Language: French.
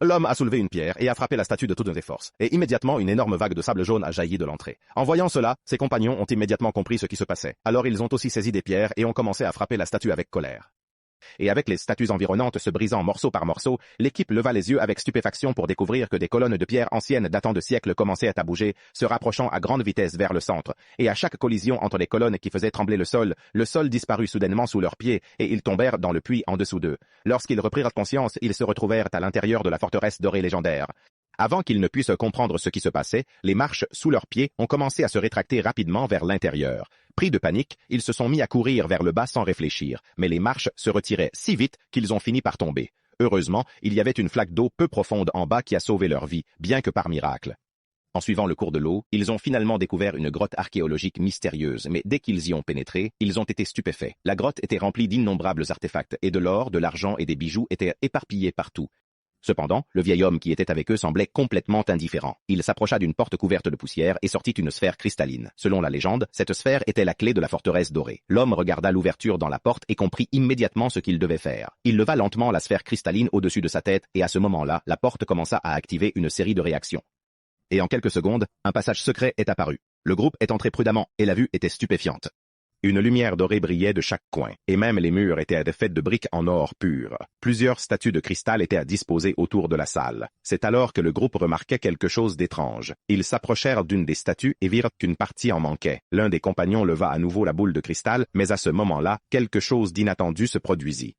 L'homme a soulevé une pierre et a frappé la statue de toutes ses forces, et immédiatement une énorme vague de sable jaune a jailli de l'entrée. En voyant cela, ses compagnons ont immédiatement compris ce qui se passait. Alors ils ont aussi saisi des pierres et ont commencé à frapper la statue avec colère. Et avec les statues environnantes se brisant morceau par morceau, l'équipe leva les yeux avec stupéfaction pour découvrir que des colonnes de pierre anciennes datant de siècles commençaient à bouger, se rapprochant à grande vitesse vers le centre, et à chaque collision entre les colonnes qui faisaient trembler le sol disparut soudainement sous leurs pieds, et ils tombèrent dans le puits en dessous d'eux. Lorsqu'ils reprirent conscience, ils se retrouvèrent à l'intérieur de la forteresse dorée légendaire. Avant qu'ils ne puissent comprendre ce qui se passait, les marches sous leurs pieds ont commencé à se rétracter rapidement vers l'intérieur. Pris de panique, ils se sont mis à courir vers le bas sans réfléchir, mais les marches se retiraient si vite qu'ils ont fini par tomber. Heureusement, il y avait une flaque d'eau peu profonde en bas qui a sauvé leur vie, bien que par miracle. En suivant le cours de l'eau, ils ont finalement découvert une grotte archéologique mystérieuse, mais dès qu'ils y ont pénétré, ils ont été stupéfaits. La grotte était remplie d'innombrables artefacts, et de l'or, de l'argent et des bijoux étaient éparpillés partout. Cependant, le vieil homme qui était avec eux semblait complètement indifférent. Il s'approcha d'une porte couverte de poussière et sortit une sphère cristalline. Selon la légende, cette sphère était la clé de la forteresse dorée. L'homme regarda l'ouverture dans la porte et comprit immédiatement ce qu'il devait faire. Il leva lentement la sphère cristalline au-dessus de sa tête et à ce moment-là, la porte commença à activer une série de réactions. Et en quelques secondes, un passage secret est apparu. Le groupe est entré prudemment et la vue était stupéfiante. Une lumière dorée brillait de chaque coin, et même les murs étaient faits de briques en or pur. Plusieurs statues de cristal étaient à disposer autour de la salle. C'est alors que le groupe remarquait quelque chose d'étrange. Ils s'approchèrent d'une des statues et virent qu'une partie en manquait. L'un des compagnons leva à nouveau la boule de cristal, mais à ce moment-là, quelque chose d'inattendu se produisit.